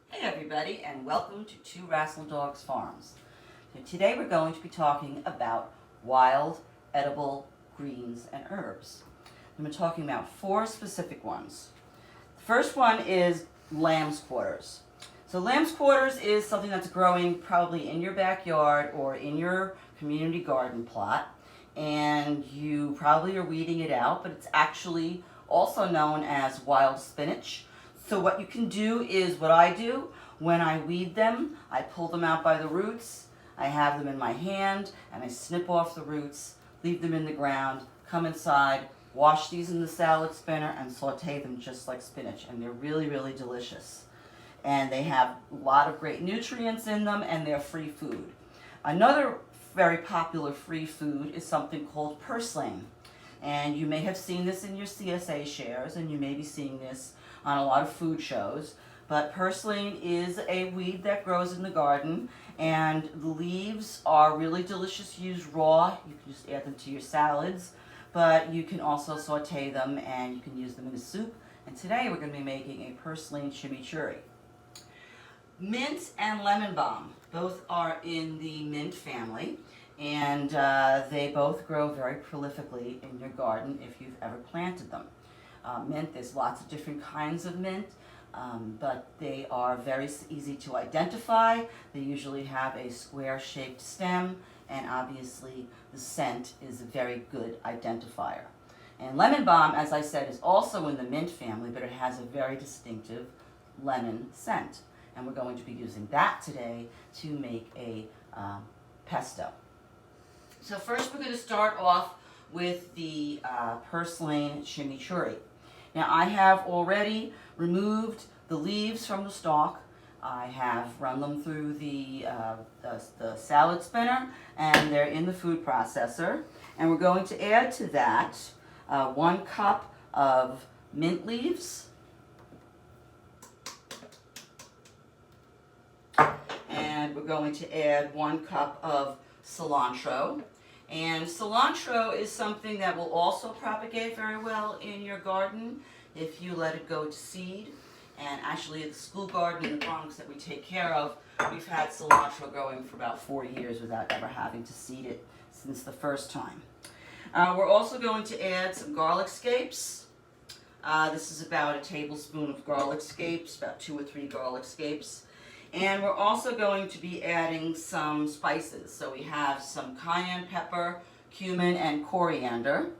Hey everybody, and welcome to Two Wrasslin Dogs Farms. So today we're going to be talking about wild, edible greens and herbs. And we're talking about four specific ones. The first one is lamb's quarters. So lamb's quarters is something that's growing probably in your backyard or in your community garden plot, and you probably are weeding it out, but it's actually also known as wild spinach. So what you can do is what I do when I weed them. I pull them out by the roots, I have them in my hand, and I snip off the roots, leave them in the ground, come inside, wash these in the salad spinner, and saute them just like spinach. And they're really, really delicious. And they have a lot of great nutrients in them, and they're free food. Another very popular free food is something called purslane. And you may have seen this in your CSA shares, and you may be seeing this on a lot of food shows. But purslane is a weed that grows in the garden, and the leaves are really delicious used raw. You can just add them to your salads, but you can also saute them and you can use them in a soup. And today we're going to be making a purslane chimichurri. Mint and lemon balm both are in the mint family, and they both grow very prolifically in your garden if you've ever planted them. Mint, there's lots of different kinds of mint, but they are very easy to identify. They usually have a square-shaped stem, and obviously the scent is a very good identifier. And lemon balm, as I said, is also in the mint family, but it has a very distinctive lemon scent. And we're going to be using that today to make a pesto. So first we're going to start off with the purslane chimichurri. Now I have already removed the leaves from the stalk. I have run them through the salad spinner, and they're in the food processor. And we're going to add to that 1 cup of mint leaves, and we're going to add 1 cup of cilantro. And cilantro is something that will also propagate very well in your garden if you let it go to seed. And actually at the school garden in the Bronx that we take care of, we've had cilantro growing for about 4 years without ever having to seed it since the first time. We're also going to add some garlic scapes. This is about a tablespoon of garlic scapes, about 2 or 3 garlic scapes. And we're also going to be adding some spices. So we have some cayenne pepper, cumin, and coriander,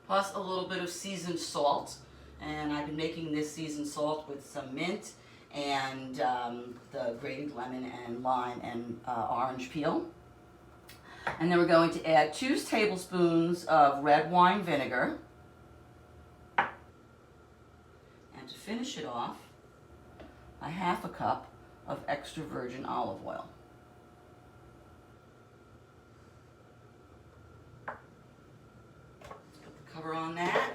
plus a little bit of seasoned salt. And I've been making this seasoned salt with some mint and the grated lemon and lime and orange peel. And then we're going to add 2 tablespoons of red wine vinegar. And to finish it off, a 1/2 cup of extra virgin olive oil. Let's put the cover on that.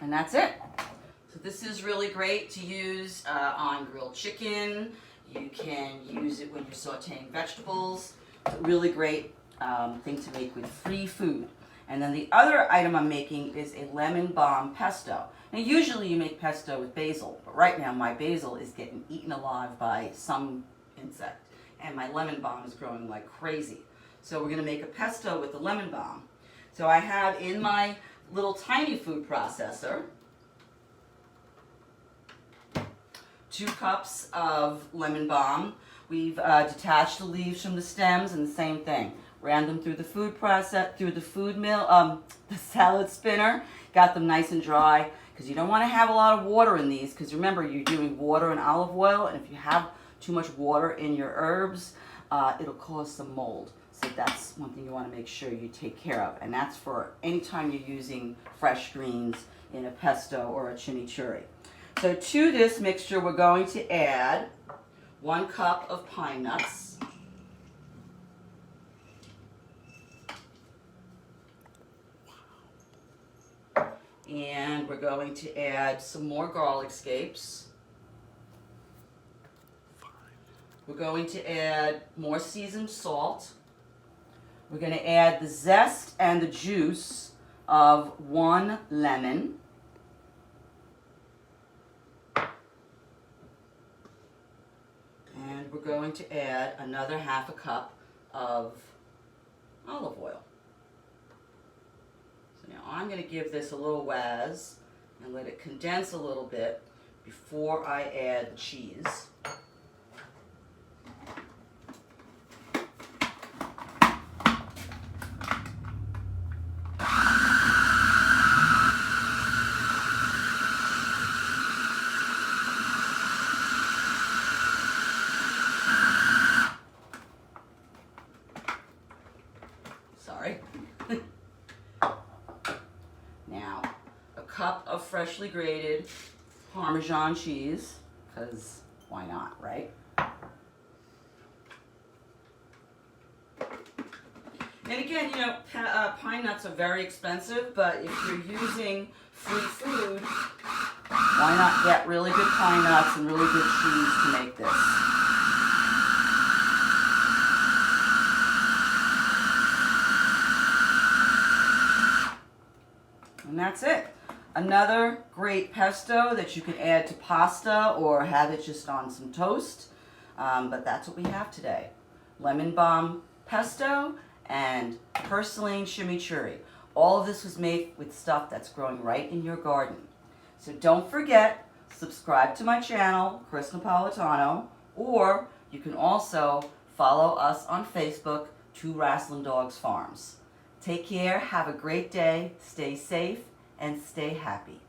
And that's it. So this is really great to use on grilled chicken. You can use it when you're sauteing vegetables. It's a really great thing to make with free food. And then the other item I'm making is a lemon balm pesto. Now usually you make pesto with basil, but right now my basil is getting eaten alive by some insect, and my lemon balm is growing like crazy. So we're going to make a pesto with the lemon balm. So I have in my little tiny food processor 2 cups of lemon balm. We've detached the leaves from the stems, and the same thing. Ran them through the food process, through the food mill, the salad spinner. Got them nice and dry, because you don't want to have a lot of water in these, because remember you're doing water and olive oil, and if you have too much water in your herbs, it'll cause some mold. So that's one thing you want to make sure you take care of. And that's for any time you're using fresh greens in a pesto or a chimichurri. So to this mixture, we're going to add 1 cup of pine nuts, And we're going to add some more garlic scapes. We're going to add more seasoned salt. We're going to add the zest and the juice of 1 lemon. And we're going to add another 1/2 cup of olive oil. So now I'm going to give this a little whiz and let it condense a little bit before I add the cheese. Sorry. Now, a cup of freshly grated Parmesan cheese, because why not, right? And again, you know, pine nuts are very expensive, but if you're using free food, why not get really good pine nuts and really good cheese to make this? And that's it. Another great pesto that you can add to pasta or have it just on some toast. But that's what we have today. Lemon balm pesto and purslane chimichurri. All of this was made with stuff that's growing right in your garden. So don't forget, subscribe to my channel, Chris Napolitano, or you can also follow us on Facebook, Two Wrasslin Dogs Farms. Take care, have a great day, stay safe, and stay happy.